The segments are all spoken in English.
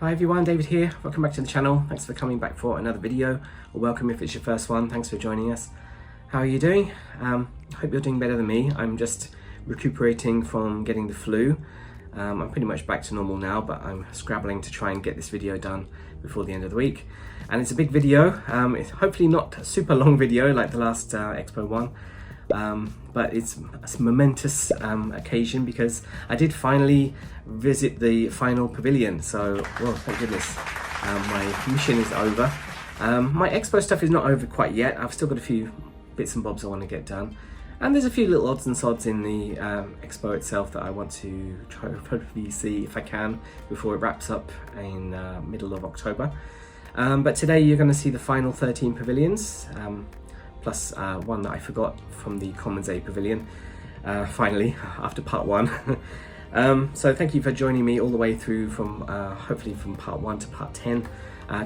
Hi everyone, David here. Welcome back to the channel. Thanks for coming back for another video, or welcome if it's your first one. Thanks for joining us. How are you doing? I hope you're doing better than me. I'm just recuperating from getting the flu. I'm pretty much back to normal now, but I'm scrabbling to try and get this video done before the end of the week. And it's a big video. It's hopefully not a super long video like the last Expo one. But it's a momentous occasion because I did finally visit the final pavilion. So, well, thank goodness, my mission is over. My Expo stuff is not over quite yet. I've still got a few bits and bobs I want to get done. And there's a few little odds and sods in the Expo itself that I want to try to hopefully see if I can before it wraps up in middle of October. But today you're going to see the final 13 pavilions. Plus one that I forgot from the Commons A Pavilion, finally, after part one. So thank you for joining me all the way through from, hopefully from part 1 to part 10.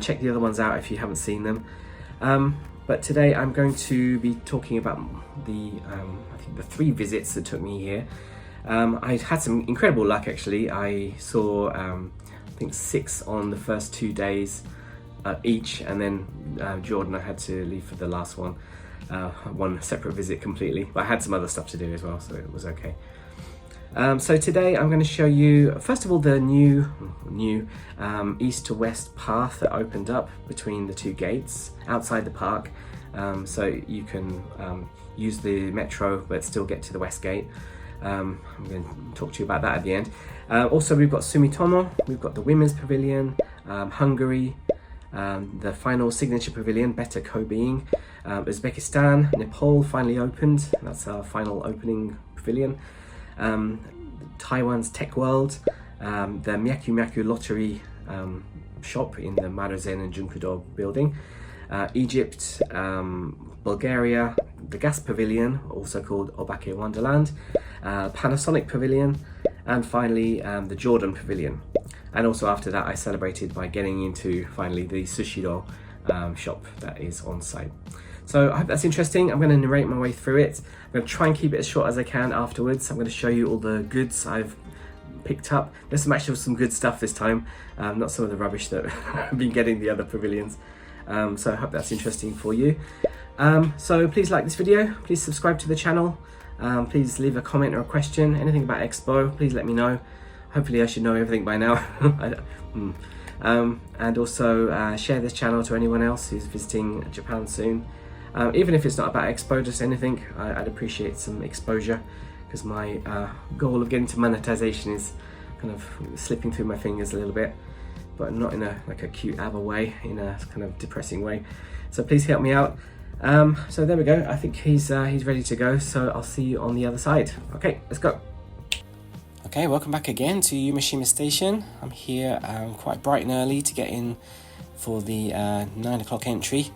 Check the other ones out if you haven't seen them. But today I'm going to be talking about the, I think the 3 visits that took me here. I had some incredible luck actually. I saw, I think 6 on the first 2 days each, and then Jordan I had to leave for the last one. One separate visit completely, but I had some other stuff to do as well, so it was okay. So today I'm going to show you first of all the new east to west path that opened up between the 2 gates outside the park, so you can use the metro but still get to the west gate. I'm going to talk to you about that at the end. Also we've got Sumitomo, we've got the women's pavilion, Hungary, the final signature pavilion, better co-being, Uzbekistan, Nepal finally opened, that's our final opening pavilion, Taiwan's Tech World, the Myaku lottery shop in the Maruzen and Junkudo building, Egypt, Bulgaria, the gas pavilion, also called Obake Wonderland, Panasonic Pavilion, and finally the Jordan Pavilion. And also after that I celebrated by getting into finally the Sushiro shop that is on site. So I hope that's interesting. I'm going to narrate my way through it. I'm going to try and keep it as short as I can afterwards. I'm going to show you all the goods I've picked up. There's some good stuff this time, not some of the rubbish that I've been getting the other pavilions. So I hope that's interesting for you. So please like this video, please subscribe to the channel, please leave a comment or a question, anything about Expo, please let me know. Hopefully I should know everything by now. And also share this channel to anyone else who's visiting Japan soon. Even if it's not about Expo, just anything, I'd appreciate some exposure, because my goal of getting to monetization is kind of slipping through my fingers a little bit, but not in a like a cute ABBA way, in a kind of depressing way. So please help me out. So there we go. I think he's ready to go. So I'll see you on the other side. Okay, let's go. Okay, welcome back again to Yumeshima Station. I'm here quite bright and early to get in for the 9 o'clock entry.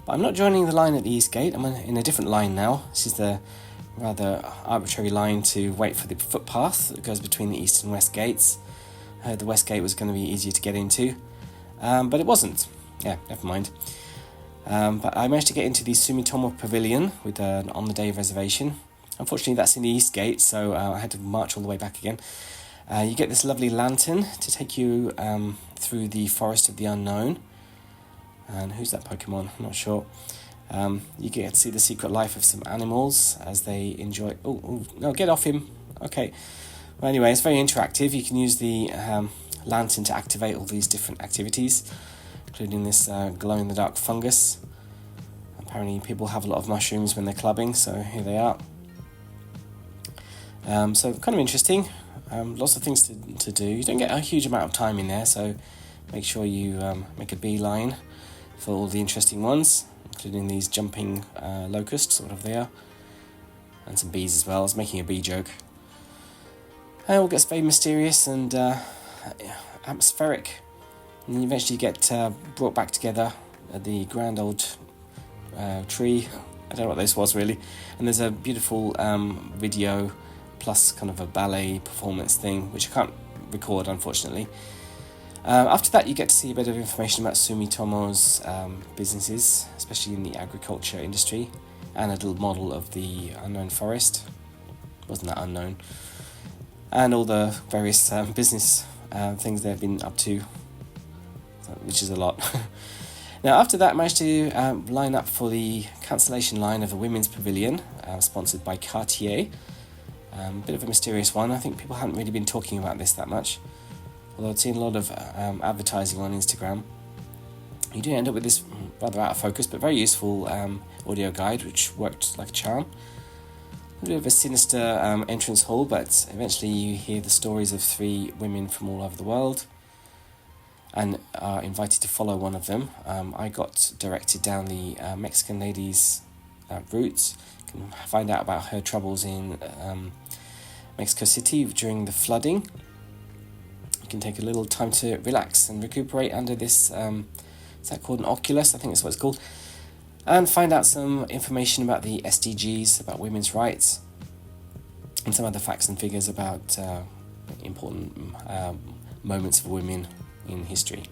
But I'm not joining the line at the East Gate, I'm in a different line now. This is the rather arbitrary line to wait for the footpath that goes between the East and West Gates. I heard the West Gate was going to be easier to get into, but it wasn't. Yeah, never mind. But I managed to get into the Sumitomo Pavilion with an on-the-day reservation. Unfortunately that's in the East Gate, so I had to march all the way back again. You get this lovely lantern to take you through the Forest of the Unknown. And who's that Pokemon? I'm not sure. You get to see the secret life of some animals as they enjoy... Oh, no, get off him. Okay. Well, anyway, it's very interactive. You can use the lantern to activate all these different activities, including this glow-in-the-dark fungus. Apparently people have a lot of mushrooms when they're clubbing, so here they are. So kind of interesting. Lots of things to do. You don't get a huge amount of time in there, so make sure you make a beeline for all the interesting ones, including these jumping locusts, whatever they are, and some bees as well. I was making a bee joke. It all gets very mysterious and atmospheric, and you eventually get brought back together at the grand old tree. I don't know what this was really, and there's a beautiful video plus kind of a ballet performance thing, which I can't record unfortunately. After that you get to see a bit of information about Sumitomo's businesses, especially in the agriculture industry, and a little model of the unknown forest. Wasn't that unknown? And all the various business things they've been up to which is a lot. Now, after that, I managed to line up for the cancellation line of the Women's Pavilion, sponsored by Cartier. Bit of a mysterious one. I think people haven't really been talking about this that much, although I've seen a lot of advertising on Instagram. You do end up with this rather out of focus, but very useful audio guide, which worked like a charm. A bit of a sinister entrance hall, but eventually you hear the stories of 3 women from all over the world, and are invited to follow one of them. I got directed down the Mexican lady's route. You can find out about her troubles in Mexico City during the flooding. You can take a little time to relax and recuperate under this, is that called an Oculus? I think that's what it's called. And find out some information about the SDGs, about women's rights, and some other facts and figures about important moments for women in history.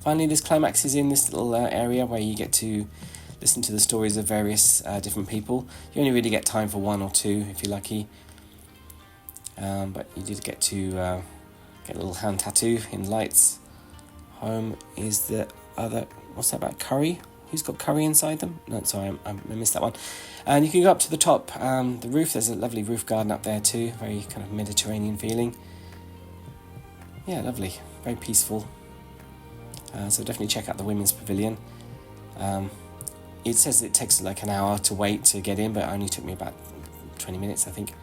Finally, this climax is in this little area where you get to listen to the stories of various different people. You only really get time for 1 or 2 if you're lucky, but you did get to get a little hand tattoo in lights. Home is the other, what's that about, curry? Who's got curry inside them? No, sorry, I missed that one. And you can go up to the top, the roof. There's a lovely roof garden up there too, very kind of Mediterranean feeling. Yeah, lovely, very peaceful. So definitely check out the Women's Pavilion. It says it takes like an hour to wait to get in, but it only took me about 20 minutes, I think.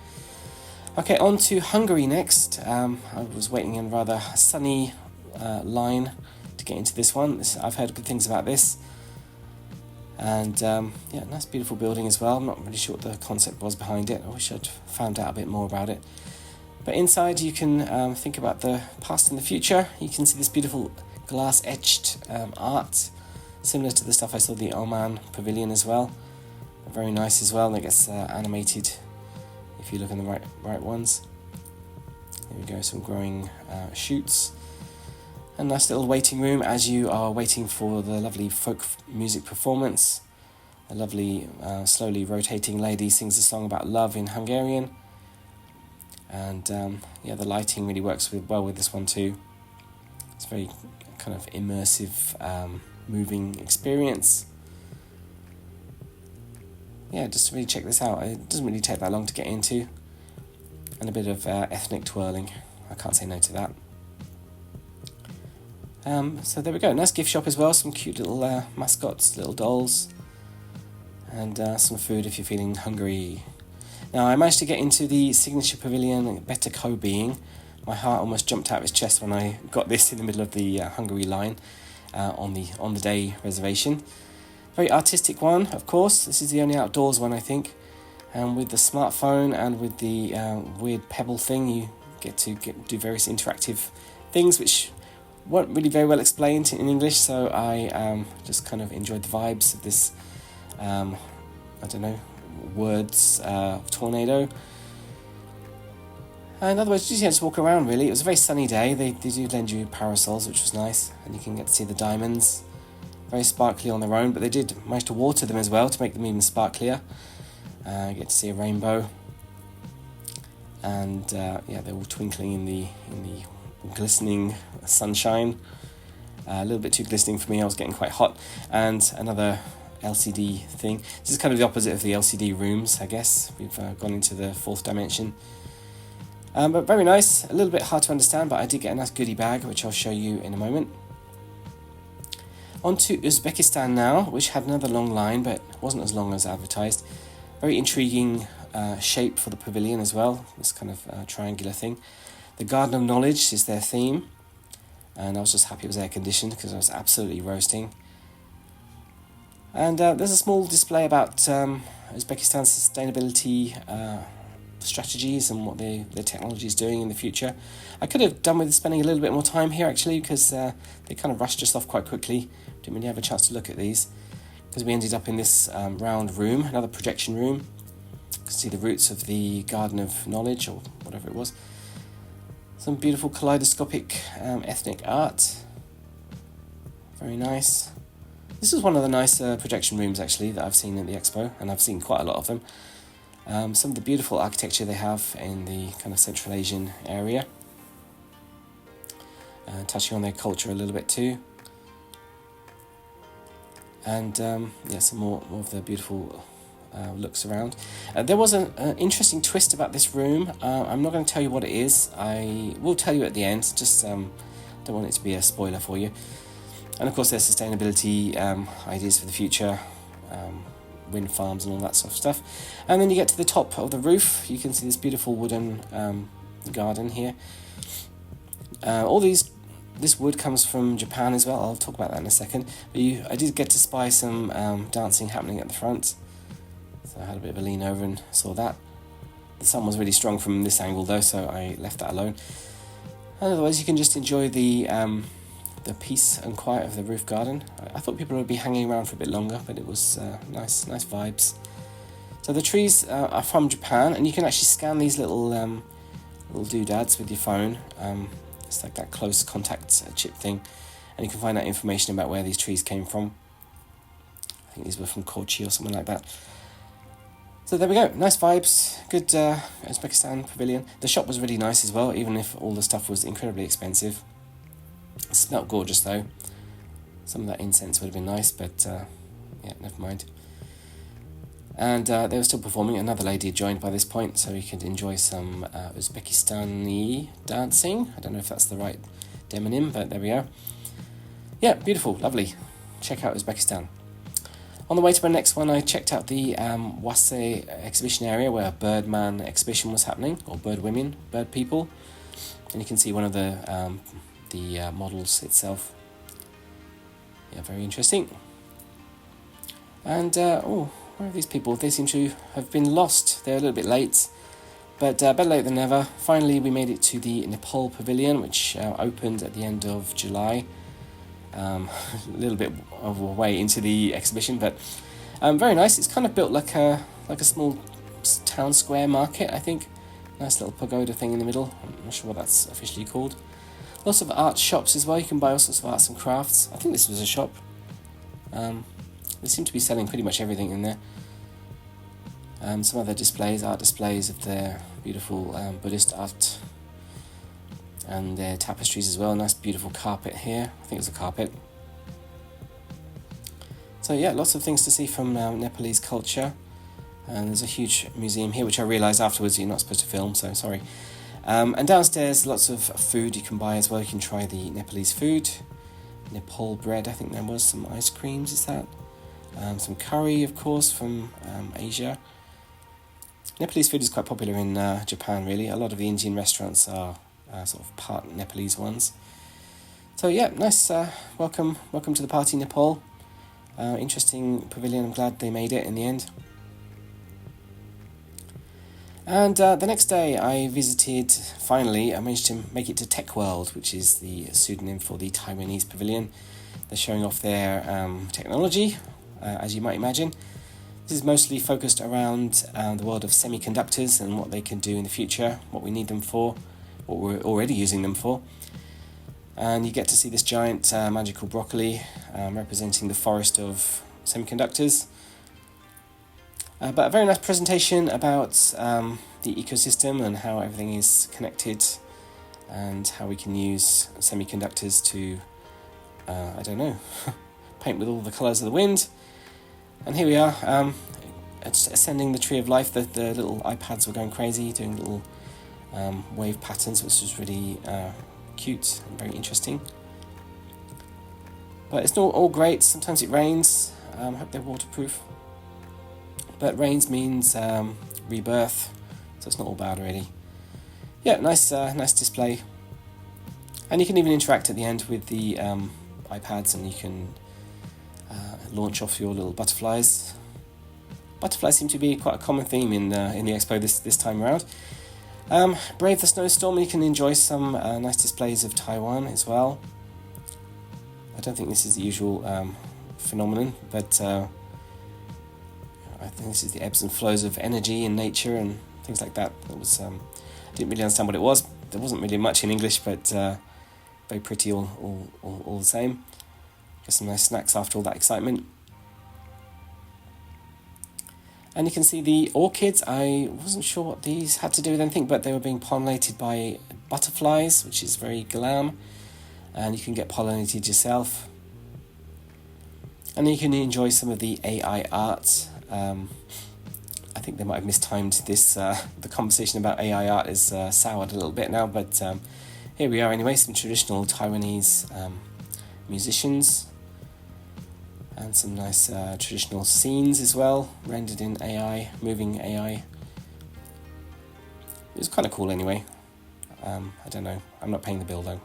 Okay, on to Hungary next. I was waiting in rather sunny line to get into this one. I've heard good things about this. And yeah, nice beautiful building as well. I'm not really sure what the concept was behind it. I wish I'd found out a bit more about it. But inside you can think about the past and the future. You can see this beautiful glass etched art, similar to the stuff I saw at the Oman Pavilion as well. Very nice as well, and it gets animated if you look in the right ones. There we go, some growing shoots. A nice little waiting room as you are waiting for the lovely folk music performance. A lovely slowly rotating lady sings a song about love in Hungarian. And yeah, the lighting really works well with this one too. It's very kind of immersive, moving experience. Yeah, just really check this out. It doesn't really take that long to get into. And a bit of ethnic twirling. I can't say no to that. So there we go, nice gift shop as well, some cute little mascots, little dolls, and some food if you're feeling hungry. Now I managed to get into the signature pavilion, Better Co-Being. My heart almost jumped out of its chest when I got this in the middle of the Hungary line on the day reservation. Very artistic one, of course. This is the only outdoors one, I think. And with the smartphone and with the weird pebble thing, you get to do various interactive things which weren't really very well explained in English, so I just kind of enjoyed the vibes of this, I don't know, words, tornado. In other words, just walk around really. It was a very sunny day. They do lend you parasols, which was nice, and you can get to see the diamonds. Very sparkly on their own, but they did manage to water them as well to make them even sparklier. You get to see a rainbow, and yeah, they're all twinkling in the glistening sunshine. A little bit too glistening for me. I was getting quite hot. And another LCD thing. This is kind of the opposite of the LCD rooms, I guess. We've gone into the 4th dimension. But very nice. A little bit hard to understand, but I did get a nice goodie bag, which I'll show you in a moment. On to Uzbekistan now, which had another long line, but wasn't as long as advertised. Very intriguing shape for the pavilion as well. This kind of triangular thing. The Garden of Knowledge is their theme, and I was just happy it was air conditioned because I was absolutely roasting. And there's a small display about Uzbekistan's sustainability strategies and what their technology is doing in the future. I could have done with spending a little bit more time here actually, because they kind of rushed us off quite quickly. Didn't really have a chance to look at these because we ended up in this round room, another projection room. You can see the roots of the Garden of Knowledge or whatever it was. Some beautiful kaleidoscopic ethnic art. Very nice. This is one of the nicer projection rooms actually that I've seen at the expo, and I've seen quite a lot of them. Some of the beautiful architecture they have in the kind of Central Asian area. touching on their culture a little bit too. And yeah, some more of the beautiful looks around. There was an interesting twist about this room. I'm not going to tell you what it is. I will tell you at the end, just don't want it to be a spoiler for you. And of course there's sustainability ideas for the future, wind farms and all that sort of stuff. And then you get to the top of the roof, you can see this beautiful wooden garden here. This wood comes from Japan as well. I'll talk about that in a second. But I did get to spy some dancing happening at the front. So I had a bit of a lean over and saw that. The sun was really strong from this angle though, so I left that alone. And otherwise you can just enjoy the peace and quiet of the roof garden. I thought people would be hanging around for a bit longer, but it was nice vibes. So the trees are from Japan, and you can actually scan these little doodads with your phone. It's like that close contact chip thing, and you can find out information about where these trees came from. I think these were from Kochi or something like that. So there we go, nice vibes, good Uzbekistan Pavilion. The shop was really nice as well, even if all the stuff was incredibly expensive. It smelled gorgeous though. Some of that incense would have been nice, but yeah, never mind. And they were still performing. Another lady had joined by this point, so we could enjoy some Uzbekistani dancing. I don't know if that's the right demonym, but there we go. Yeah, beautiful, lovely. Check out Uzbekistan. On the way to my next one, I checked out the Wase exhibition area where a Birdman exhibition was happening, or bird women, bird people. And you can see one of the models itself. Yeah, very interesting. And, where are these people? They seem to have been lost. They're a little bit late, but better late than never. Finally, we made it to the Nepal Pavilion, which opened at the end of July. A little bit of a way into the exhibition, but very nice. It's kind of built like a small town square market, I think. Nice little pagoda thing in the middle. I'm not sure what that's officially called. Lots of art shops as well. You can buy all sorts of arts and crafts. I think this was a shop. They seem to be selling pretty much everything in there. Some other displays, art displays of their beautiful Buddhist art and their tapestries as well. Nice beautiful carpet here. I think it's a carpet. So yeah, lots of things to see from Nepalese culture. And there's a huge museum here, which I realised afterwards you're not supposed to film, so sorry. And downstairs, lots of food you can buy as well. You can try the Nepalese food. Nepal bread, I think there was some ice creams, is that? Some curry, of course, from Asia. Nepalese food is quite popular in Japan, really. A lot of the Indian restaurants are sort of part Nepalese ones. So yeah, nice. Welcome to the party, Nepal. Interesting pavilion. I'm glad they made it in the end. And the next day I visited, finally, I managed to make it to Tech World, which is the pseudonym for the Taiwanese pavilion. They're showing off their technology, as you might imagine. This is mostly focused around the world of semiconductors and what they can do in the future, what we need them for, what we're already using them for. And you get to see this giant magical broccoli representing the forest of semiconductors. But a very nice presentation about the ecosystem and how everything is connected and how we can use semiconductors to, I don't know, paint with all the colours of the wind. And here we are, ascending the Tree of Life. The little iPads were going crazy, doing little wave patterns, which was really cute and very interesting. But it's not all great. Sometimes it rains. I hope they're waterproof. But rains means rebirth, so it's not all bad really. Yeah, nice display. And you can even interact at the end with the iPads, and you can launch off your little butterflies. Butterflies seem to be quite a common theme in the expo this time around. Brave the snowstorm, and you can enjoy some nice displays of Taiwan as well. I don't think this is the usual phenomenon, but I think this is the ebbs and flows of energy in nature and things like that. It was I didn't really understand what it was. There wasn't really much in English, but very pretty all the same. Got some nice snacks after all that excitement. And you can see the orchids. I wasn't sure what these had to do with anything, but they were being pollinated by butterflies, which is very glam. and you can get pollinated yourself. And you can enjoy some of the AI art. I think they might have mistimed this. The conversation about AI art is soured a little bit now, but here we are anyway, some traditional Taiwanese musicians and some nice traditional scenes as well, rendered in AI, moving AI. It was kind of cool anyway. I don't know, I'm not paying the bill though.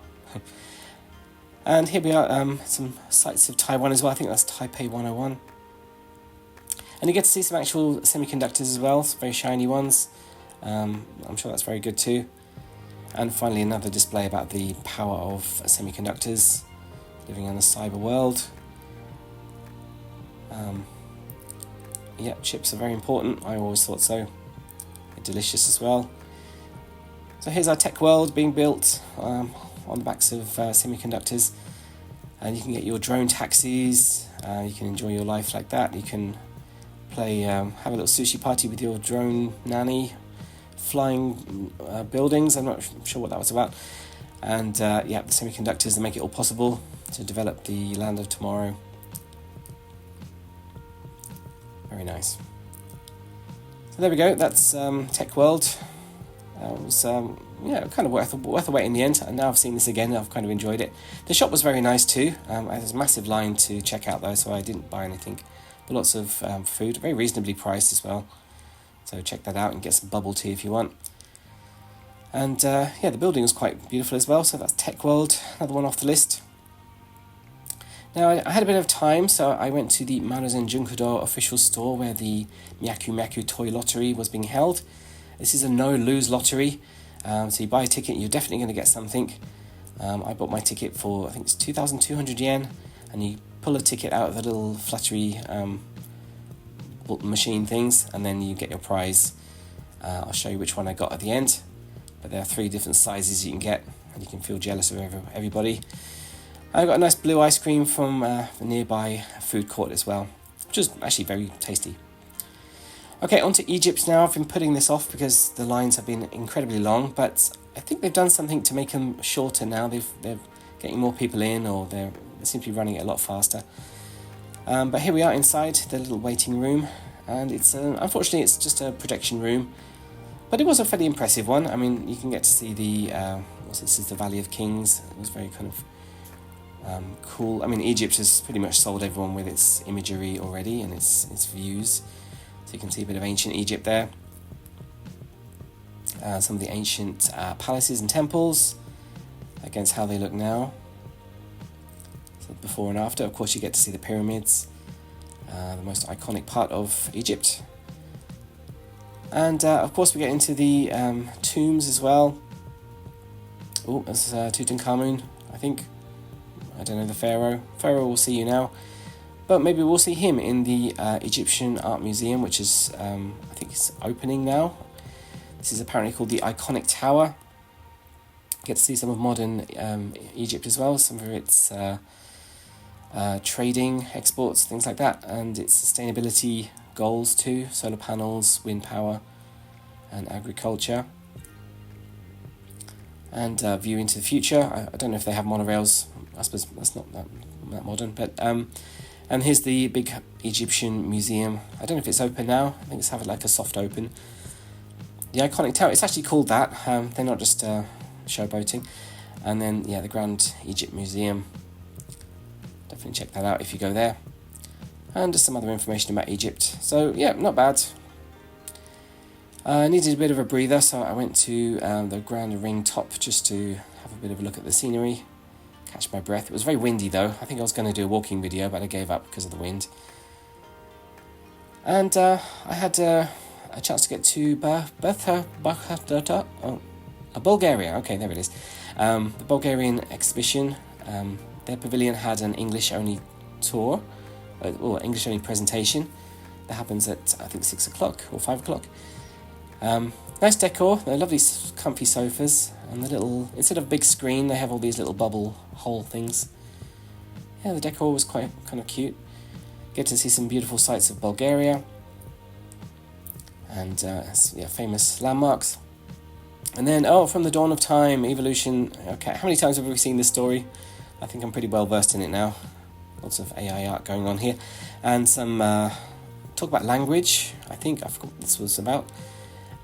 And here we are, some sights of Taiwan as well. I think that's Taipei 101. And you get to see some actual semiconductors as well, some very shiny ones. I'm sure that's very good too. And finally another display about the power of semiconductors, living in a cyber world. Yeah, chips are very important, I always thought so. They're delicious as well. So here's our tech world being built on the backs of semiconductors. And you can get your drone taxis, you can enjoy your life like that. You can play, have a little sushi party with your drone nanny, flying buildings. I'm not sure what that was about. And yeah, the semiconductors that make it all possible to develop the land of tomorrow. Very nice. So there we go, that's Tech World. It was yeah, kind of worth a wait in the end, and now I've seen this again, I've kind of enjoyed it. The shop was very nice too. There's a massive line to check out though, so I didn't buy anything. But lots of food, very reasonably priced as well. So check that out and get some bubble tea if you want. And yeah, the building was quite beautiful as well, so that's Tech World, another one off the list. Now, I had a bit of time, so I went to the Maruzen Junkudo official store where the Myaku toy lottery was being held. This is a no-lose lottery, so you buy a ticket, you're definitely going to get something. I bought my ticket for, I think it's 2,200 yen, and you pull a ticket out of the little fluttery machine things, and then you get your prize. I'll show you which one I got at the end, but there are 3 different sizes you can get, and you can feel jealous of everybody. I got a nice blue ice cream from a nearby food court as well, which is actually very tasty. Okay, on to Egypt now. I've been putting this off because the lines have been incredibly long, but I think they've done something to make them shorter now. They're getting more people in, or they seem to be running it a lot faster. But here we are inside the little waiting room, and it's unfortunately it's just a projection room, but it was a fairly impressive one. I mean, you can get to see the this is the Valley of Kings. It was very kind of cool. I mean, Egypt has pretty much sold everyone with its imagery already and its views. So you can see a bit of ancient Egypt there. Some of the ancient palaces and temples against how they look now. So before and after. Of course, you get to see the pyramids, the most iconic part of Egypt. And of course, we get into the tombs as well. Oh, that's Tutankhamun, I think. I don't know, the Pharaoh. Pharaoh will see you now. But maybe we'll see him in the Egyptian Art Museum, which is, I think it's opening now. This is apparently called the Iconic Tower. Get to see some of modern Egypt as well, some of its trading, exports, things like that, and its sustainability goals too, solar panels, wind power, and agriculture. And view into the future. I don't know if they have monorails. I suppose that's not that modern, but and here's the big Egyptian museum. I don't know if it's open now. I think it's having like a soft open. The Iconic Tower, it's actually called that. They're not just showboating. And then, yeah, the Grand Egypt Museum. Definitely check that out if you go there. And just some other information about Egypt. So, yeah, not bad. I needed a bit of a breather, so I went to the Grand Ring top just to have a bit of a look at the scenery. Catch my breath. It was very windy though. I think I was going to do a walking video, but I gave up because of the wind. And I had a chance to get to Bulgaria. Okay, there it is. The Bulgarian exhibition. Their pavilion had an English-only tour, or English-only presentation. That happens at, I think, 6 o'clock or 5 o'clock. Nice decor. They're lovely, comfy sofas. And the little, instead of a big screen, they have all these little bubble hole things. Yeah, the decor was quite kind of cute. Get to see some beautiful sights of Bulgaria. And yeah, famous landmarks. And then, from the dawn of time, evolution. Okay, how many times have we seen this story? I think I'm pretty well versed in it now. Lots of AI art going on here. And some talk about language. I forgot what this was about.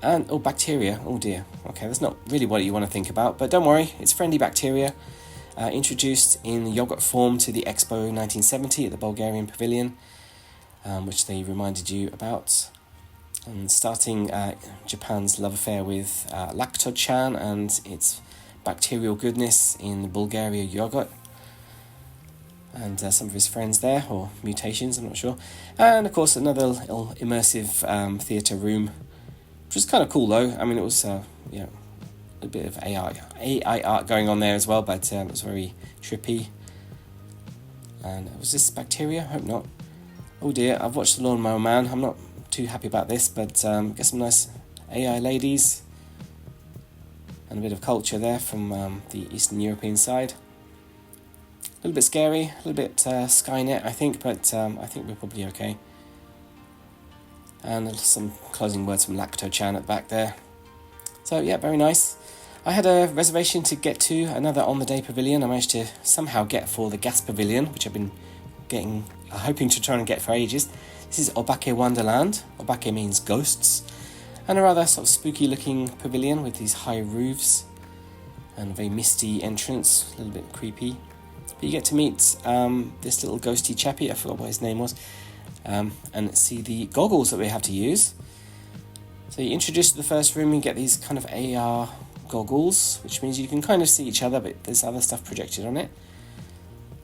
And bacteria. Oh dear. Okay, that's not really what you want to think about, but don't worry, it's friendly bacteria. Introduced in yogurt form to the Expo 1970 at the Bulgarian Pavilion, which they reminded you about. And starting Japan's love affair with lacto-chan and its bacterial goodness in the Bulgaria yogurt. And some of his friends there, or mutations, I'm not sure. And of course another little immersive theatre room, which was kind of cool though. I mean, it was a bit of AI art going on there as well, but it was very trippy. And was this bacteria? I hope not. Oh dear, I've watched The Lawnmower Man. I'm not too happy about this, but get some nice AI ladies and a bit of culture there from the Eastern European side. A little bit scary, a little bit Skynet, I think, but I think we're probably okay. And some closing words from Lacto-chan at the back there. So yeah, very nice. I had a reservation to get to another on-the-day pavilion. I managed to somehow get for the gas pavilion, which I've been hoping to try and get for ages. This is Obake Wonderland. Obake means ghosts. And a rather sort of spooky looking pavilion with these high roofs and a very misty entrance, a little bit creepy. But you get to meet this little ghosty chappie, I forgot what his name was, and see the goggles that we have to use. So you're introduced to the first room, you get these kind of AR goggles, which means you can kind of see each other, but there's other stuff projected on it.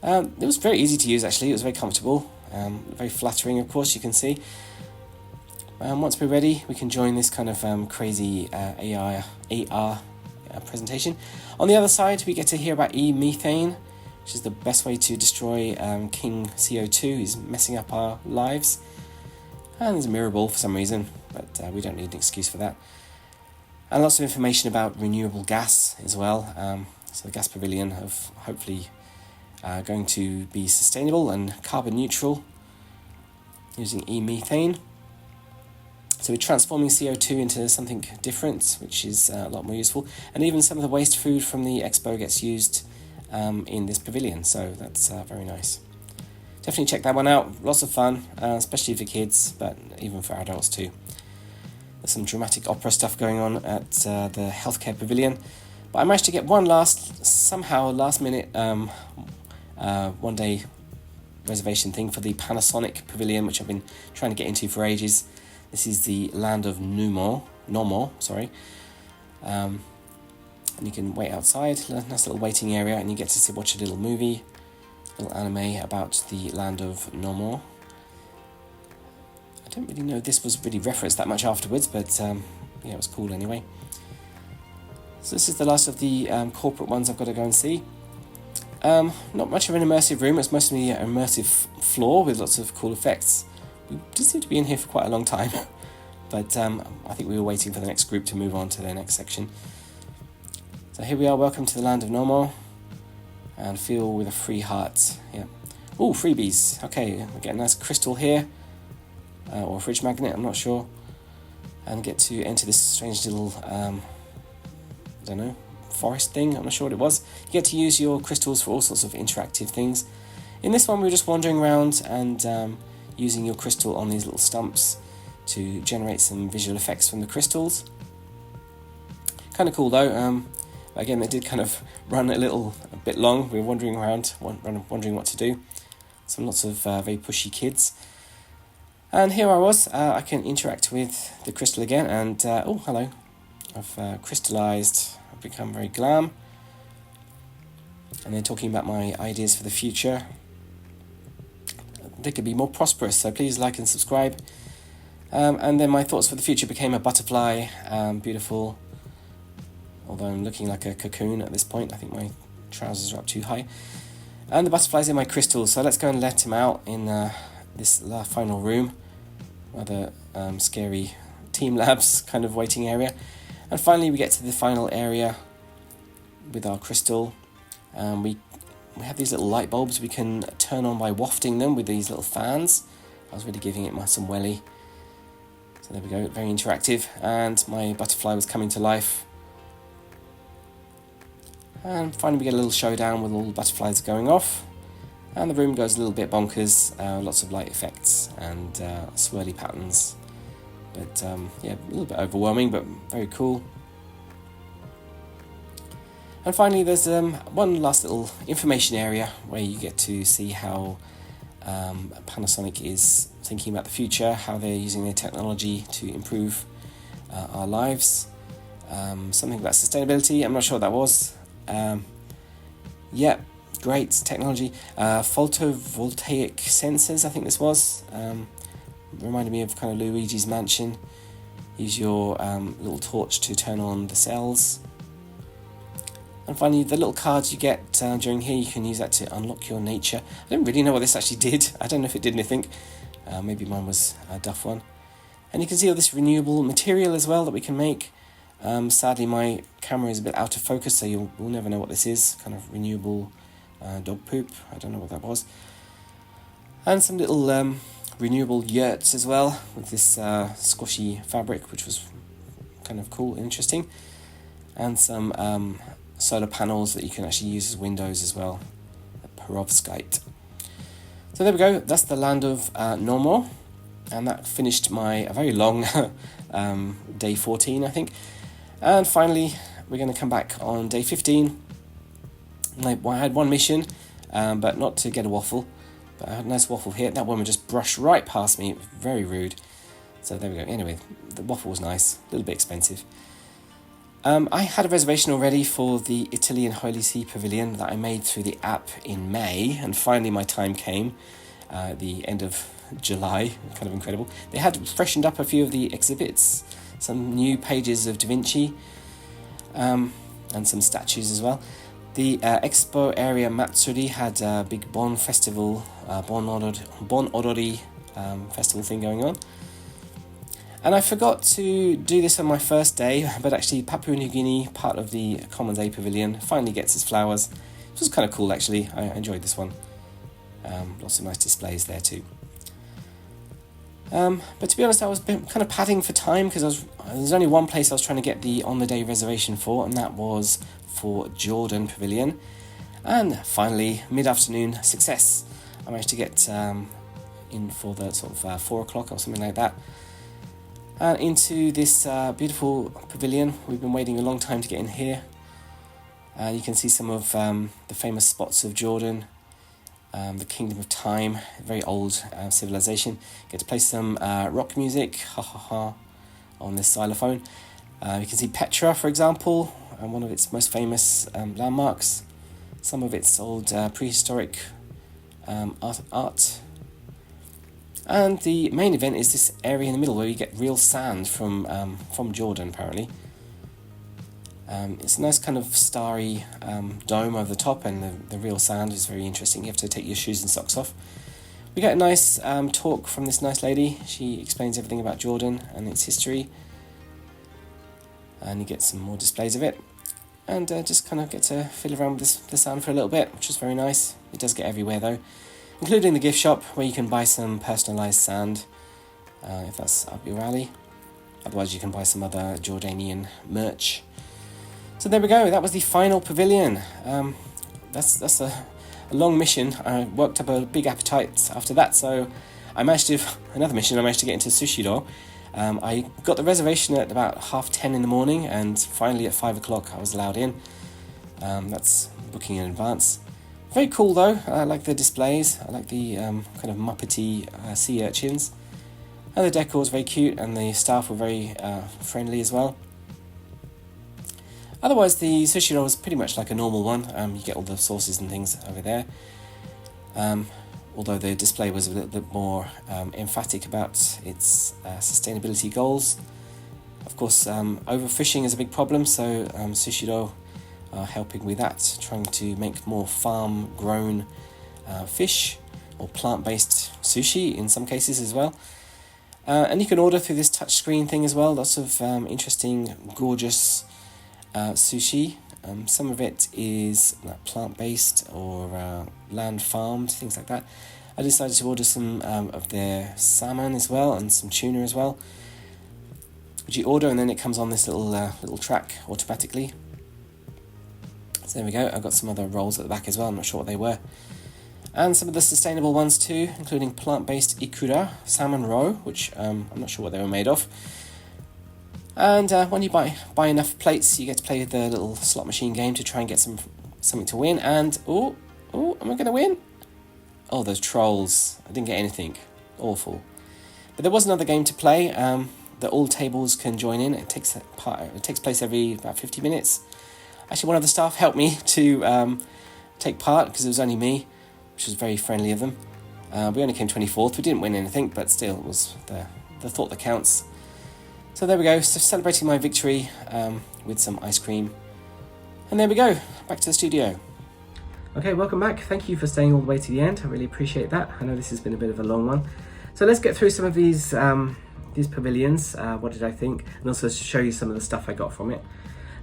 It was very easy to use actually, it was very comfortable, very flattering of course, you can see. Once we're ready, we can join this kind of crazy AR presentation. On the other side, we get to hear about e-methane, which is the best way to destroy King CO2, who's messing up our lives. And there's a mirror ball for some reason, but we don't need an excuse for that. And lots of information about renewable gas as well. So the gas pavilion of hopefully going to be sustainable and carbon neutral using e-methane. So we're transforming CO2 into something different, which is a lot more useful. And even some of the waste food from the expo gets used in this pavilion, so that's very nice. Definitely check that one out, lots of fun, especially for kids, but even for adults too. There's some dramatic opera stuff going on at the healthcare pavilion, but I managed to get one last minute one day reservation thing for the Panasonic Pavilion, which I've been trying to get into for ages. This is the land of Nomo, and you can wait outside, nice little waiting area, and you get to watch a little movie, a little anime about the land of Nomo. I don't really know if this was really referenced that much afterwards, but yeah, it was cool anyway. So this is the last of the corporate ones I've got to go and see. Not much of an immersive room, it's mostly an immersive floor with lots of cool effects. We did seem to be in here for quite a long time, but I think we were waiting for the next group to move on to their next section. So here we are, welcome to the land of Nomo, and feel with a free heart. Yeah. Oh, freebies. Okay, we get a nice crystal here, or a fridge magnet, I'm not sure, and get to enter this strange little, I don't know, forest thing, I'm not sure what it was. You get to use your crystals for all sorts of interactive things. In this one, we were just wandering around and using your crystal on these little stumps to generate some visual effects from the crystals. Kind of cool though. Again, they did kind of run a bit long. We were wandering around, wondering what to do. Lots of very pushy kids. And here I was. I can interact with the crystal again, and oh, hello. I've crystallized. I've become very glam. And they're talking about my ideas for the future. They could be more prosperous, so please like and subscribe. And then my thoughts for the future became a butterfly, beautiful. Although I'm looking like a cocoon at this point. I think my trousers are up too high. And the butterfly's in my crystals, so let's go and let him out in this final room. Rather scary team labs kind of waiting area. And finally we get to the final area with our crystal. We have these little light bulbs we can turn on by wafting them with these little fans. I was really giving it some welly. So there we go, very interactive. And my butterfly was coming to life. And finally we get a little showdown with all the butterflies going off. And the room goes a little bit bonkers, lots of light effects and swirly patterns. But yeah, a little bit overwhelming, but very cool. And finally there's one last little information area where you get to see how Panasonic is thinking about the future, how they're using their technology to improve our lives. Something about sustainability, I'm not sure what that was. Yeah, great technology. Photovoltaic sensors, I think this was. Reminded me of kind of Luigi's Mansion. Use your little torch to turn on the cells. And finally, the little cards you get during here, you can use that to unlock your nature. I don't really know what this actually did. I don't know if it did anything. Maybe mine was a duff one. And you can see all this renewable material as well that we can make. Sadly, my camera is a bit out of focus, so you'll never know what this is. Kind of renewable dog poop. I don't know what that was. And some little renewable yurts as well with this squashy fabric, which was kind of cool and interesting. And some solar panels that you can actually use as windows as well. A perovskite. So there we go. That's the land of Normal. And that finished my very long day 14, I think. And finally, we're going to come back on day 15. I had one mission, but not to get a waffle. But I had a nice waffle here. That woman just brushed right past me. Very rude. So there we go. Anyway, the waffle was nice. A little bit expensive. I had a reservation already for the Italian Holy See Pavilion that I made through the app in May. And finally my time came at the end of July. Kind of incredible. They had freshened up a few of the exhibits. Some new pages of Da Vinci. And some statues as well. The expo area Matsuri had a big Bon festival, Bon Odori festival thing going on. And I forgot to do this on my first day, but actually Papua New Guinea, part of the Commons A Pavilion, finally gets its flowers. It was kind of cool actually, I enjoyed this one. Lots of nice displays there too. But to be honest, I was kind of padding for time because there's only one place I was trying to get the on-the-day reservation for, and that was for Jordan Pavilion. And finally, mid-afternoon success. I managed to get in for the sort of 4 o'clock or something like that. Into this beautiful pavilion. We've been waiting a long time to get in here. You can see some of the famous spots of Jordan. The Kingdom of Time, a very old civilization. Get to play some rock music, ha ha ha, on this xylophone. You can see Petra, for example, one of its most famous landmarks. Some of its old prehistoric art. And the main event is this area in the middle where you get real sand from Jordan, apparently. It's a nice kind of starry dome over the top, and the real sand is very interesting. You have to take your shoes and socks off. We get a nice talk from this nice lady. She explains everything about Jordan and its history. And you get some more displays of it. And just kind of get to fiddle around with the sand for a little bit, which is very nice. It does get everywhere though. Including the gift shop, where you can buy some personalised sand, if that's up your alley. Otherwise you can buy some other Jordanian merch. So there we go, that was the final pavilion. That's a long mission. I worked up a big appetite after that, so I managed to, another mission, I managed to get into Sushiro. I got the reservation at about 10:30 in the morning, and finally at 5 o'clock I was allowed in. That's booking in advance. Very cool though, I like the displays, I like the kind of Muppety sea urchins. And the decor was very cute, and the staff were very friendly as well. Otherwise, the Sushiro was pretty much like a normal one. You get all the sauces and things over there. Although the display was a little bit more emphatic about its sustainability goals. Of course, overfishing is a big problem, so Sushiro are helping with that, trying to make more farm-grown fish, or plant-based sushi in some cases as well. And you can order through this touchscreen thing as well. Lots of interesting, gorgeous sushi. Some of it is plant-based or land-farmed, things like that. I decided to order some of their salmon as well, and some tuna as well, which you order and then it comes on this little track automatically. So there we go. I've got some other rolls at the back as well. I'm not sure what they were. And some of the sustainable ones too, including plant-based ikura, salmon roe, which I'm not sure what they were made of. And when you buy enough plates, you get to play the little slot machine game to try and get something to win. And oh, am I going to win? Oh, those trolls! I didn't get anything. Awful. But there was another game to play that all tables can join in. It takes place every about 50 minutes. Actually, one of the staff helped me to take part because it was only me, which was very friendly of them. We only came 24th. We didn't win anything, but still, it was the thought that counts. So there we go, so celebrating my victory with some ice cream. And there we go, back to the studio. Okay, welcome back. Thank you for staying all the way to the end. I really appreciate that. I know this has been a bit of a long one. So let's get through some of these pavilions. What did I think? And also show you some of the stuff I got from it.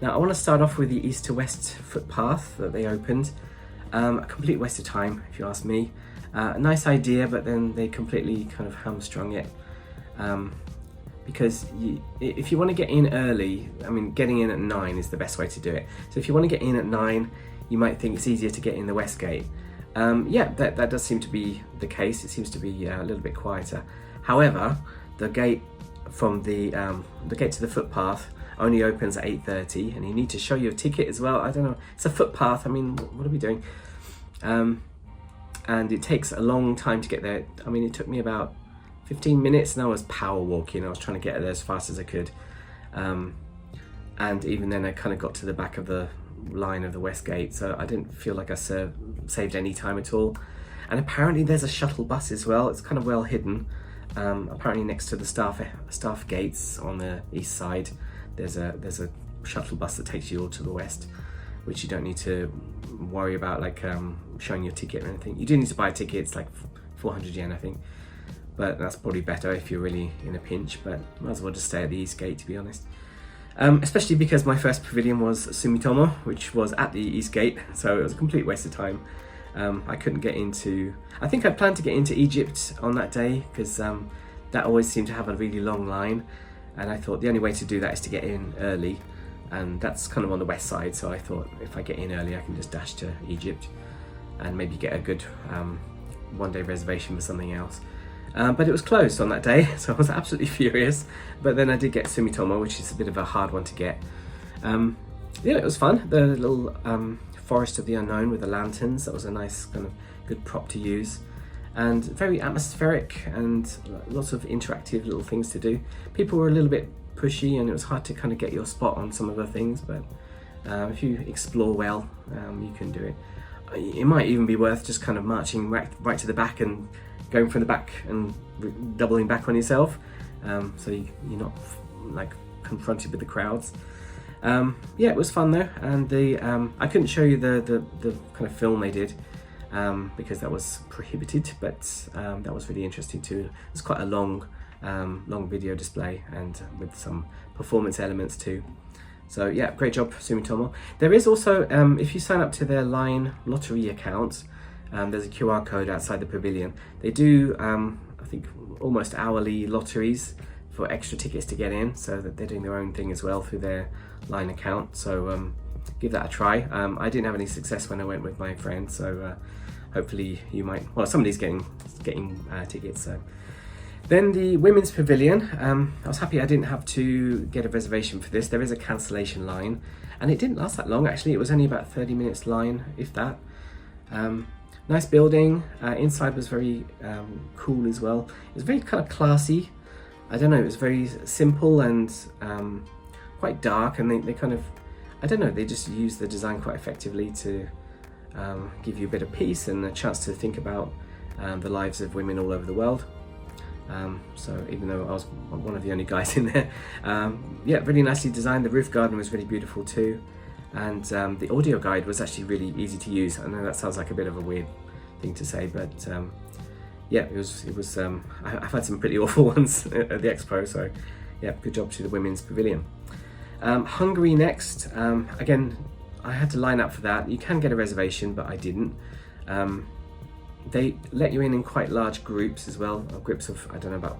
Now, I want to start off with the east to west footpath that they opened. A complete waste of time, if you ask me. A nice idea, but then they completely kind of hamstrung it. Because if you want to get in early, I mean, getting in at 9 is the best way to do it. So if you want to get in at 9, you might think it's easier to get in the west gate. Yeah, that does seem to be the case. It seems to be a little bit quieter. However, the gate from the gate to the footpath only opens at 8:30, and you need to show your ticket as well. I don't know. It's a footpath. I mean, what are we doing? And it takes a long time to get there. I mean, it took me about 15 minutes, and I was power walking. I was trying to get there as fast as I could. And even then, I kind of got to the back of the line of the west gate, so I didn't feel like I saved any time at all. And apparently there's a shuttle bus as well. It's kind of well hidden. Apparently next to the staff gates on the east side, there's a shuttle bus that takes you all to the west, which you don't need to worry about like showing your ticket or anything. You do need to buy a ticket. It's like 400 yen, I think, but that's probably better if you're really in a pinch. But might as well just stay at the east gate, to be honest. Especially because my first pavilion was Sumitomo, which was at the east gate, so it was a complete waste of time. I couldn't get into... I think I planned to get into Egypt on that day, because that always seemed to have a really long line, and I thought the only way to do that is to get in early, and that's kind of on the west side, so I thought if I get in early I can just dash to Egypt and maybe get a good one-day reservation for something else. But it was closed on that day, so I was absolutely furious. But then I did get Sumitomo, which is a bit of a hard one to get. Yeah, it was fun. The little forest of the unknown with the lanterns, that was a nice kind of good prop to use. And very atmospheric and lots of interactive little things to do. People were a little bit pushy and it was hard to kind of get your spot on some of the things, but if you explore well, you can do it. It might even be worth just kind of marching right to the back and going from the back and doubling back on yourself, so you're not like confronted with the crowds. Yeah, it was fun though, and I couldn't show you the kind of film they did because that was prohibited, but that was really interesting too. It's quite a long video display and with some performance elements too. So yeah, great job Sumitomo. There is also, if you sign up to their Line lottery account, there's a QR code outside the pavilion. They do, I think, almost hourly lotteries for extra tickets to get in, so that they're doing their own thing as well through their Line account. So give that a try. I didn't have any success when I went with my friend, so hopefully you might. Well, somebody's getting tickets. So then the women's pavilion. I was happy I didn't have to get a reservation for this. There is a cancellation line, and it didn't last that long actually. It was only about 30 minutes line, if that. Nice building, inside was very cool as well. It was very kind of classy. I don't know, it was very simple and quite dark, and they kind of, I don't know, they just used the design quite effectively to give you a bit of peace and a chance to think about the lives of women all over the world. So even though I was one of the only guys in there, yeah, really nicely designed. The roof garden was really beautiful too. And the audio guide was actually really easy to use. I know that sounds like a bit of a weird thing to say, but yeah, it was. I've had some pretty awful ones at the expo, so yeah, good job to the women's pavilion. Hungary next. Again, I had to line up for that. You can get a reservation, but I didn't. They let you in quite large groups as well, groups of, I don't know, about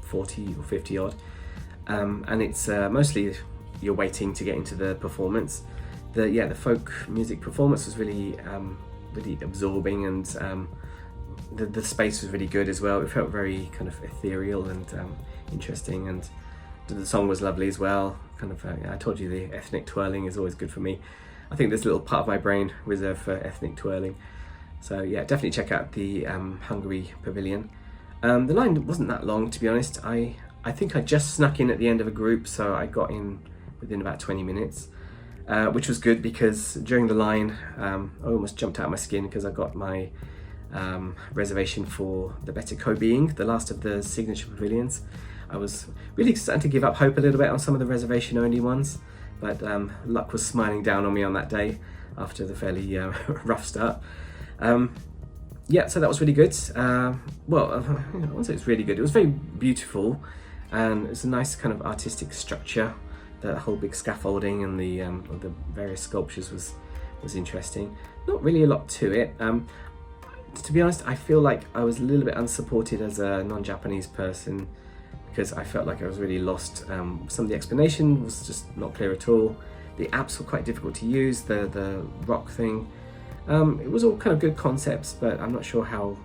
40 or 50 odd, and it's mostly you're waiting to get into the performance. the folk music performance was really really absorbing, and the space was really good as well. It felt very kind of ethereal and interesting, and the song was lovely as well. Kind of I told you the ethnic twirling is always good for me. I think there's a little part of my brain reserved for ethnic twirling. So yeah, definitely check out the Hungary Pavilion. The line wasn't that long, to be honest. I think I just snuck in at the end of a group, so I got in within about 20 minutes, which was good because during the line I almost jumped out of my skin because I got my reservation for the Better Co-being, the last of the signature pavilions. I was really starting to give up hope a little bit on some of the reservation only ones, but luck was smiling down on me on that day after the fairly rough start. Yeah, so that was really good. Well, I won't say it's really good. It was very beautiful, and it's a nice kind of artistic structure. The whole big scaffolding and the various sculptures was interesting. Not really a lot to it. To be honest, I feel like I was a little bit unsupported as a non-Japanese person because I felt like I was really lost. Some of the explanation was just not clear at all. The apps were quite difficult to use, the rock thing. It was all kind of good concepts, but I'm not sure how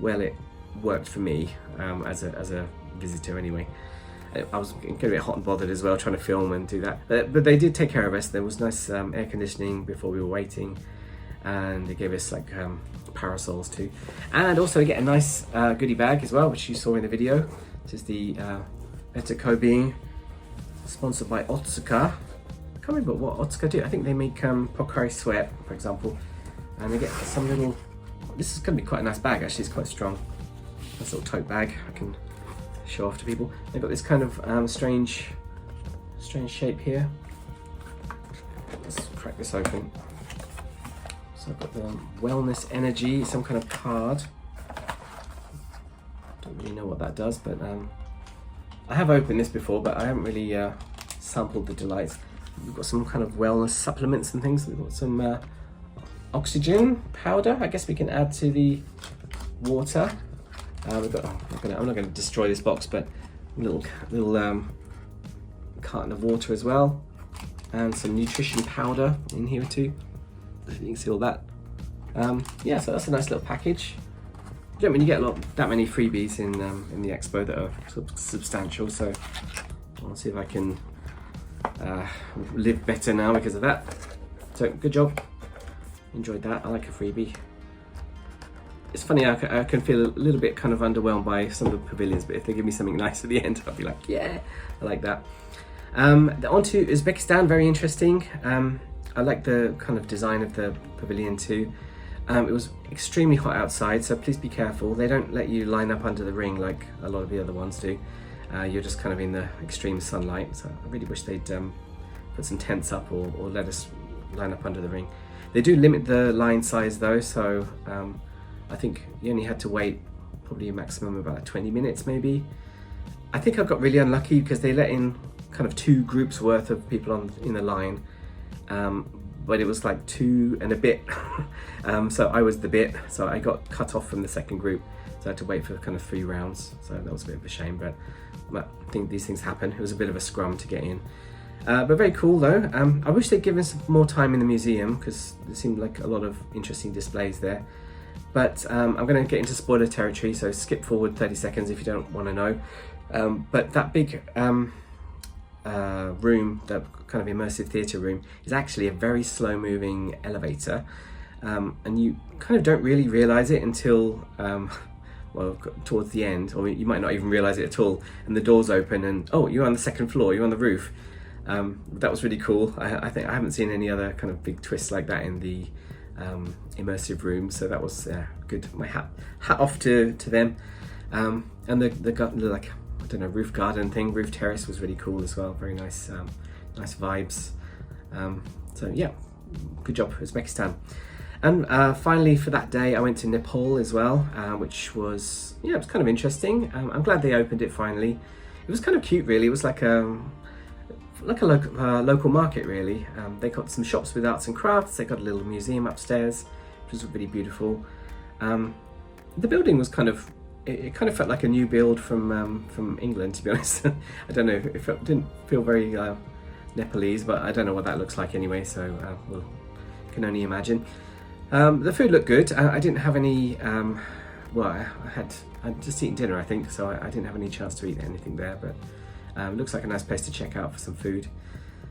well it worked for me as a visitor anyway. I was getting a bit hot and bothered as well, trying to film and do that. But they did take care of us. There was nice air conditioning before we were waiting, and they gave us like parasols too. And also get a nice goodie bag as well, which you saw in the video. This is the Better Co-being, sponsored by Otsuka. I can't remember what Otsuka do. I think they make Pocari Sweat, for example. And they get some little, this is going to be quite a nice bag actually, it's quite strong. Nice little tote bag I can show off to people. They've got this kind of strange shape here. Let's crack this open. So I've got the Wellness Energy, some kind of card. Don't really know what that does, but I have opened this before, but I haven't really sampled the delights. We've got some kind of wellness supplements and things. We've got some oxygen powder, I guess we can add to the water. We've got, I'm not going to destroy this box, but a little carton of water as well, and some nutrition powder in here too. You can see all that. Yeah, so that's a nice little package. You don't really get that many freebies in the expo that are sort of substantial, so I'll see if I can live better now because of that. So good job. Enjoyed that. I like a freebie. It's funny, I can feel a little bit kind of underwhelmed by some of the pavilions, but if they give me something nice at the end, I'll be like, yeah, I like that. On to Uzbekistan, very interesting. I like the kind of design of the pavilion too. It was extremely hot outside, so please be careful. They don't let you line up under the ring like a lot of the other ones do. You're just kind of in the extreme sunlight, so I really wish they'd put some tents up or let us line up under the ring. They do limit the line size though, so I think you only had to wait probably a maximum of about 20 minutes maybe. I think I got really unlucky because they let in kind of 2 groups worth of people in the line, but it was like 2 and a bit. So I was the bit, so I got cut off from the second group, so I had to wait for kind of 3 rounds, so that was a bit of a shame, but I think these things happen. It was a bit of a scrum to get in. But very cool though. I wish they'd given us more time in the museum because there seemed like a lot of interesting displays there. But I'm going to get into spoiler territory, so skip forward 30 seconds if you don't want to know. But that big room, that kind of immersive theatre room, is actually a very slow moving elevator. And you kind of don't really realise it until well, towards the end, or you might not even realise it at all, and the doors open and oh, you're on the second floor, you're on the roof. That was really cool. I think I haven't seen any other kind of big twists like that in the immersive room, so that was good. My hat off to them. And the like, I don't know, roof garden thing, roof terrace was really cool as well. Very nice, nice vibes. So yeah, good job Uzbekistan. And finally for that day I went to Nepal as well, which was, yeah, it was kind of interesting. I'm glad they opened it finally. It was kind of cute really. It was like a local market really. They got some shops with arts and crafts. They got a little museum upstairs, which was really beautiful. The building was kind of, it kind of felt like a new build from England, to be honest. I don't know, it didn't feel very Nepalese, but I don't know what that looks like anyway, so we'll can only imagine. The food looked good. I didn't have any, I'd just eaten dinner, I think, so I didn't have any chance to eat anything there, but it looks like a nice place to check out for some food.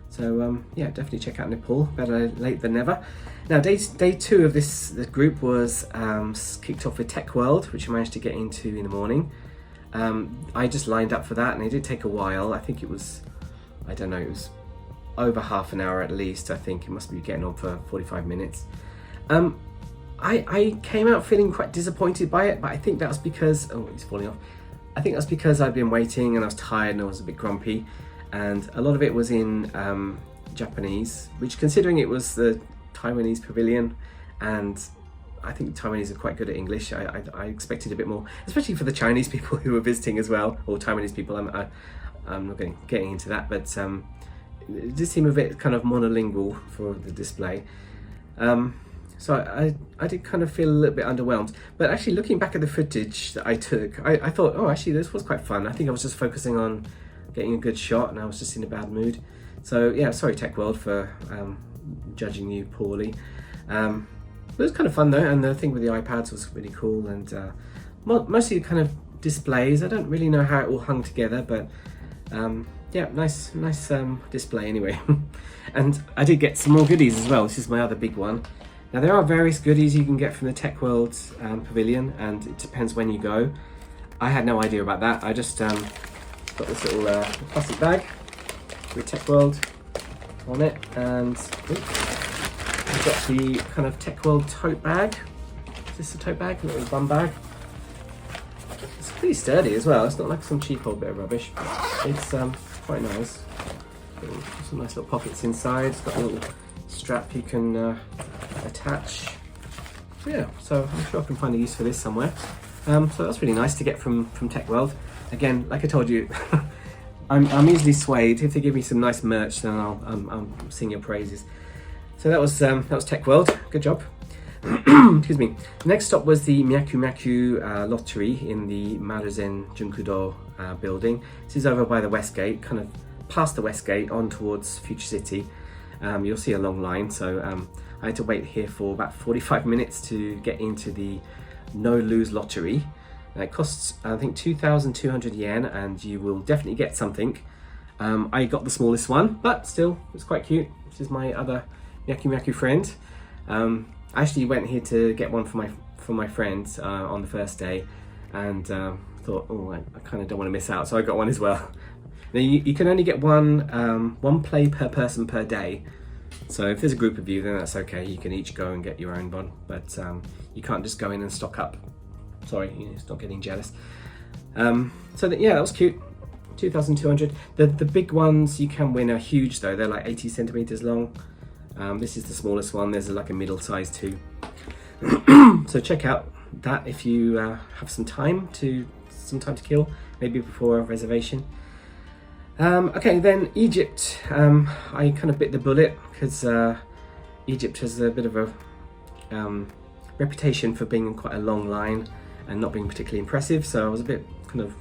So yeah, definitely check out Nepal, better late than never. Now day 2 of the group was kicked off with Tech World, which I managed to get into in the morning. I just lined up for that, and it did take a while. I think it was, I don't know, it was over half an hour at least. I think it must be getting on for 45 minutes. I came out feeling quite disappointed by it, but I think that was because, oh, it's falling off. I think that's because I'd been waiting and I was tired and I was a bit grumpy, and a lot of it was in Japanese, which, considering it was the Taiwanese pavilion, and I think Taiwanese are quite good at English, I expected a bit more, especially for the Chinese people who were visiting as well, or Taiwanese people. I'm not getting into that, but it did seem a bit kind of monolingual for the display. So I did kind of feel a little bit underwhelmed. But actually, looking back at the footage that I took, I thought, oh, actually, this was quite fun. I think I was just focusing on getting a good shot, and I was just in a bad mood. So yeah, sorry Tech World for judging you poorly. It was kind of fun though, and the thing with the iPads was really cool, and mostly kind of displays. I don't really know how it all hung together, but yeah, nice display anyway. And I did get some more goodies as well. This is my other big one. Now there are various goodies you can get from the Tech World Pavilion, and it depends when you go. I had no idea about that. I just got this little plastic bag with Tech World on it, and I've got the kind of Tech World tote bag. Is this a tote bag? A little bum bag. It's pretty sturdy as well. It's not like some cheap old bit of rubbish. It's quite nice. Some nice little pockets inside. It's got a little strap you can attach. Yeah, so I'm sure I can find a use for this somewhere. So that's really nice to get from Tech World. Again, like I told you, I'm easily swayed. If they give me some nice merch, then I'll sing your praises. So that was Tech World. Good job. Excuse me. Next stop was the Myaku lottery in the Maruzen Junkudo building. This is over by the West Gate, kind of past the West Gate on towards Future City. You'll see a long line, so I had to wait here for about 45 minutes to get into the no lose lottery. It costs, I think, 2,200 yen, and you will definitely get something. I got the smallest one, but still, it's quite cute. This is my other Myaku friend. I actually went here to get one for my friends on the first day, and thought, oh, I kind of don't want to miss out, so I got one as well. Now you can only get one play per person per day. So if there's a group of you, then that's okay. You can each go and get your own one, but you can't just go in and stock up. Sorry, stop getting jealous. So yeah, that was cute. 2,200. The big ones you can win are huge though. They're like 80 centimeters long. This is the smallest one. There's like a middle size too. So check out that if you have some time to kill, maybe before a reservation. Okay, then Egypt. I kind of bit the bullet because Egypt has a bit of a reputation for being quite a long line and not being particularly impressive, so I was a bit kind of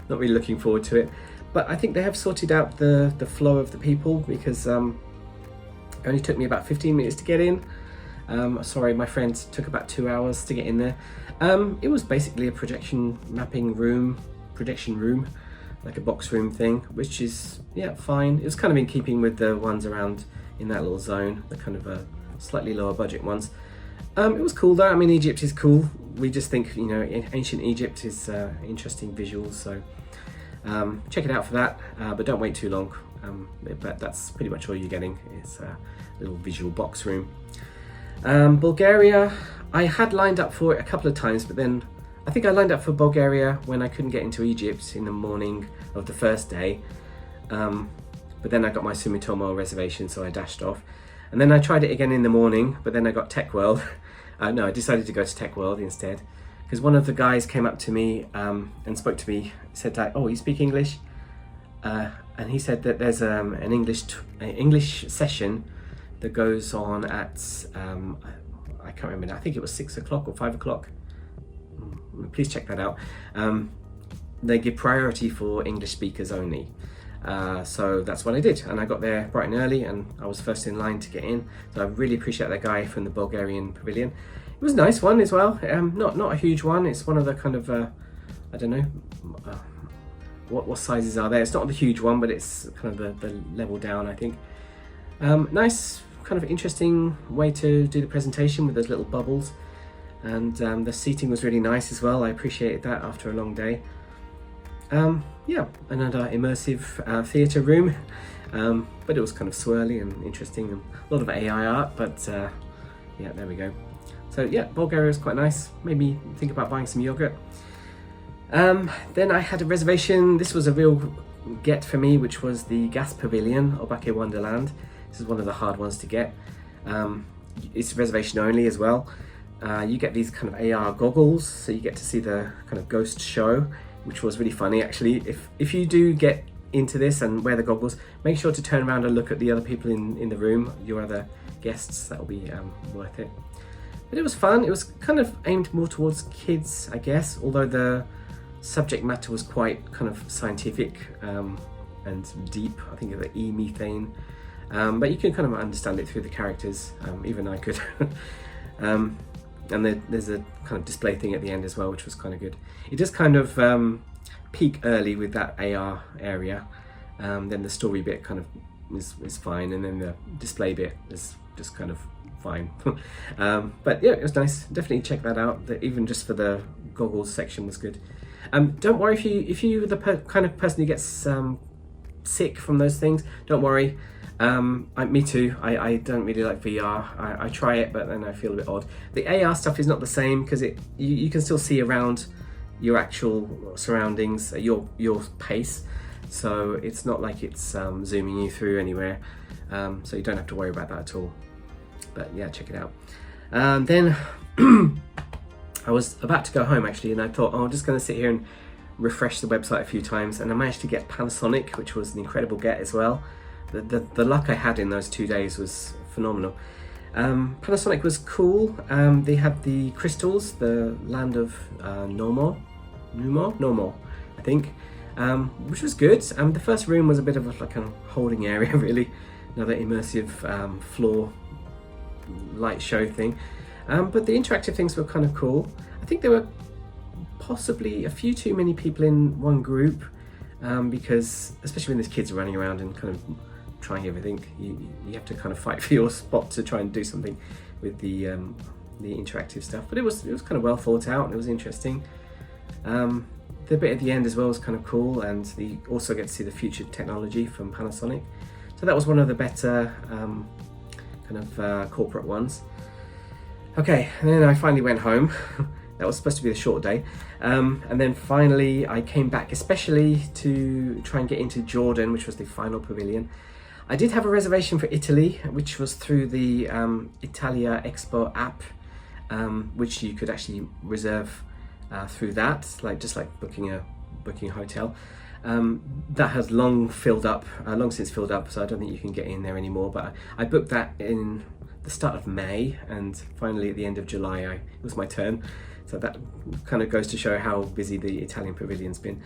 not really looking forward to it. But I think they have sorted out the flow of the people, because it only took me about 15 minutes to get in. Sorry, my friends took about 2 hours to get in there. It was basically a projection room, like a box room thing, which is, yeah, fine. It was kind of in keeping with the ones around in that little zone, the kind of slightly lower budget ones. It was cool though. I mean, Egypt is cool. We just think, ancient Egypt is interesting visuals, so check it out for that, but don't wait too long. But that's pretty much all you're getting. It's a little visual box room. Bulgaria, I had lined up for it a couple of times, but then I think I lined up for Bulgaria when I couldn't get into Egypt in the morning of the first day. But then I got my Sumitomo reservation, so I dashed off. And then I tried it again in the morning, but then I got Tech World. No, I decided to go to Tech World instead, because one of the guys came up to me and spoke to me, said like, oh, you speak English? And he said that there's an English session that goes on at, I can't remember now, I think it was 6 o'clock or 5 o'clock. Please check that out. They give priority for English speakers only. So that's what I did, and I got there bright and early, and I was first in line to get in. So I really appreciate that guy from the Bulgarian Pavilion. It was a nice one as well. Not a huge one. It's one of the kind of I don't know what sizes are there. It's not the huge one, but it's kind of the level down, I think. Nice, kind of interesting way to do the presentation with those little bubbles, and the seating was really nice as well. I appreciated that after a long day. Yeah, another immersive theatre room, but it was kind of swirly and interesting, and a lot of AI art, but yeah, there we go. So yeah, Bulgaria was quite nice. Made me think about buying some yogurt. Then I had a reservation. This was a real get for me, which was the Gas Pavilion, Obake Wonderland. This is one of the hard ones to get. It's reservation only as well. You get these kind of AR goggles, so you get to see the kind of ghost show, which was really funny actually. If you do get into this and wear the goggles, make sure to turn around and look at the other people in the room, your other guests. That'll be worth it. But it was fun. It was kind of aimed more towards kids, I guess, although the subject matter was quite kind of scientific and deep. I think of the e-methane, but you can kind of understand it through the characters. Even I could. And there's a kind of display thing at the end as well, which was kind of good. It does kind of peak early with that AR area. Then the story bit kind of is fine, and then the display bit is just kind of fine. But yeah, it was nice. Definitely check that out. Even just for the goggles section was good. Don't worry if you're the kind of person who gets sick from those things. Don't worry. Me too. I don't really like VR. I try it, but then I feel a bit odd. The AR stuff is not the same because you can still see around your actual surroundings at your pace. So it's not like it's zooming you through anywhere. So you don't have to worry about that at all. But yeah, check it out. Then I was about to go home actually, and I thought, oh, I'm just going to sit here and refresh the website a few times, and I managed to get Panasonic, which was an incredible get as well. The luck I had in those 2 days was phenomenal. Panasonic was cool. They had the crystals, the land of Normal, I think, which was good. The first room was a bit of like a holding area, really, another immersive floor light show thing. But the interactive things were kind of cool. I think there were possibly a few too many people in one group, because especially when there's kids running around and kind of trying everything, you have to kind of fight for your spot to try and do something with the interactive stuff. But it was kind of well thought out, and it was interesting. The bit at the end as well was kind of cool, and you also get to see the future technology from Panasonic. So that was one of the better kind of corporate ones. Okay, and then I finally went home. That was supposed to be a short day. And then finally I came back, especially to try and get into Jordan, which was the final pavilion. I did have a reservation for Italy, which was through the Italia Expo app, which you could actually reserve through that, just like booking a hotel. That has long since filled up, so I don't think you can get in there anymore. But I booked that in the start of May, and finally at the end of July it was my turn. So that kind of goes to show how busy the Italian pavilion's been.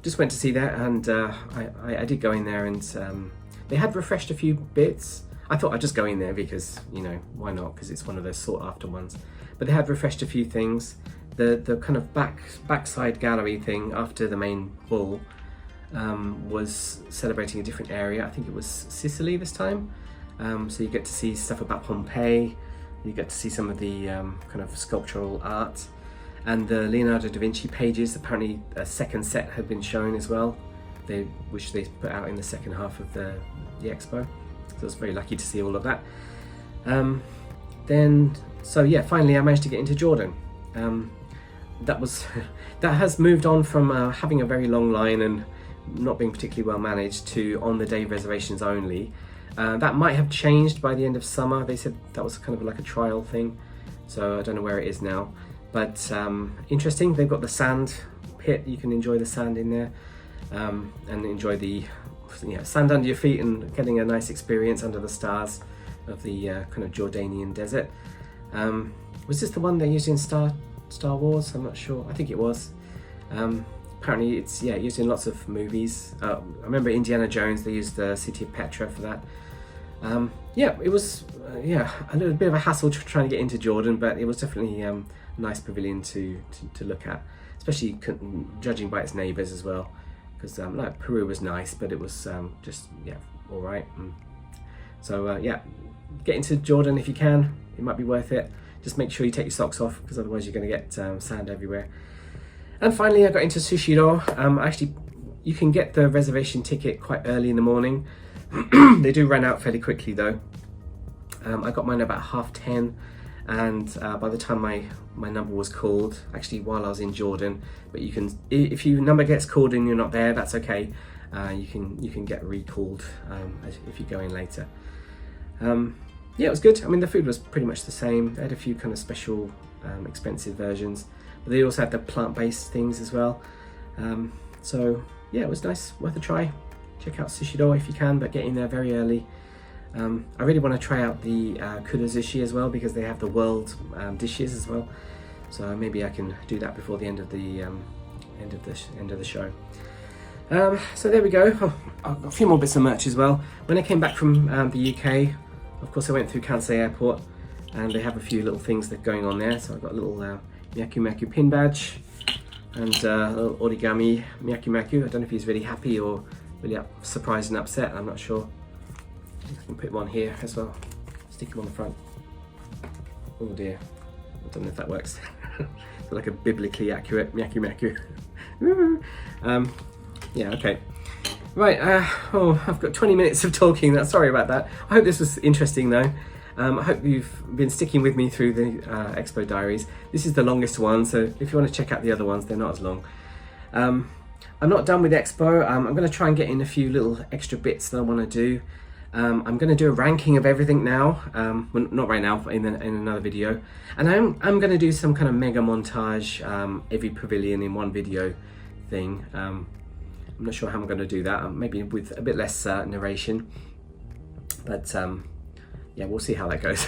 Just went to see that, and I did go in there, and they had refreshed a few bits. I thought I'd just go in there because, why not, because it's one of those sought after ones. But they had refreshed a few things. The kind of backside gallery thing after the main hall was celebrating a different area. I think it was Sicily this time. So you get to see stuff about Pompeii. You get to see some of the kind of sculptural art, and the Leonardo da Vinci pages. Apparently a second set had been shown as well, which they put out in the second half of the expo. So I was very lucky to see all of that. So yeah, finally I managed to get into Jordan. That has moved on from having a very long line and not being particularly well managed to on the day reservations only. That might have changed by the end of summer. They said that was kind of like a trial thing, so I don't know where it is now. But interesting, they've got the sand pit. You can enjoy the sand in there, and enjoy the sand under your feet and getting a nice experience under the stars of the kind of Jordanian desert. Was this the one they used in Star Wars? I'm not sure. I think it was. apparently it's used in lots of movies. I remember Indiana Jones, they used the city of Petra for that. It was a little bit of a hassle trying to get into Jordan, but it was definitely a nice pavilion to look at, especially judging by its neighbours as well, because like Peru was nice, but it was just all right. So get into Jordan if you can. It might be worth it. Just make sure you take your socks off, because otherwise you're going to get sand everywhere. And finally, I got into Sushiro. Actually, you can get the reservation ticket quite early in the morning. They do run out fairly quickly though. I got mine about 10:30, and by the time my number was called, actually while I was in Jordan, but you can, if your number gets called and you're not there, that's okay. You can get recalled if you go in later. It was good. I mean, the food was pretty much the same. They had a few kind of special expensive versions, but they also had the plant-based things as well. So yeah, it was nice, worth a try. Check out Sushiro if you can, but get in there very early. I really want to try out the kudozushi as well, because they have the world dishes as well. So maybe I can do that before the end of the show. So there we go. Oh, I've got a few more bits of merch as well. When I came back from the UK, of course I went through Kansai Airport, and they have a few little things that are going on there. So I've got a little Myaku pin badge and a little origami Myaku. I don't know if he's really happy or really surprised and upset, I'm not sure. I can put him on here as well, stick him on the front. Oh dear, I don't know if that works. Like a biblically accurate Myaku. Okay. Right, I've got 20 minutes of talking. Sorry about that. I hope this was interesting though. I hope you've been sticking with me through the Expo Diaries. This is the longest one, so if you want to check out the other ones, they're not as long. I'm not done with Expo. I'm going to try and get in a few little extra bits that I want to do. I'm going to do a ranking of everything now. Well, not right now, in another video. And I'm going to do some kind of mega montage, every pavilion in one video thing. I'm not sure how I'm going to do that. Maybe with a bit less narration. But we'll see how that goes.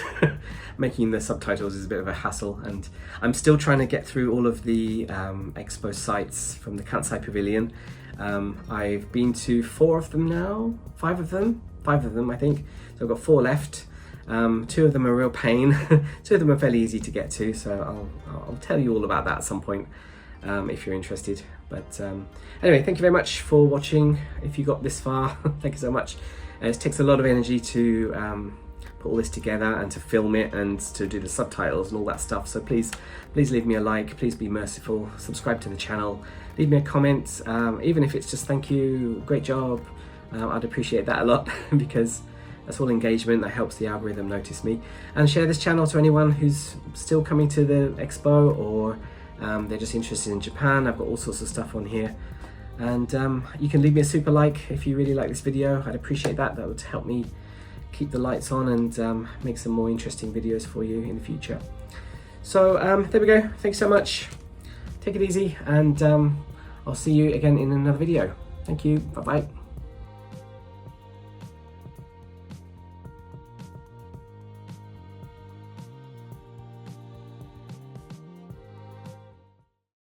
Making the subtitles is a bit of a hassle, and I'm still trying to get through all of the Expo sites from the Kansai Pavilion. I've been to 4 of them now, 5 of them I think. So I've got 4 left. 2 of them are a real pain. 2 of them are fairly easy to get to, so I'll tell you all about that at some point if you're interested. But anyway, thank you very much for watching. If you got this far, thank you so much. It takes a lot of energy to put all this together and to film it and to do the subtitles and all that stuff. So please leave me a like, please be merciful, subscribe to the channel, leave me a comment, even if it's just thank you, great job. I'd appreciate that a lot because that's all engagement, that helps the algorithm notice me. And share this channel to anyone who's still coming to the Expo, or they're just interested in Japan. I've got all sorts of stuff on here. And you can leave me a super like if you really like this video. I'd appreciate that. That would help me keep the lights on and make some more interesting videos for you in the future. So there we go. Thanks so much. Take it easy, and I'll see you again in another video. Thank you. Bye bye.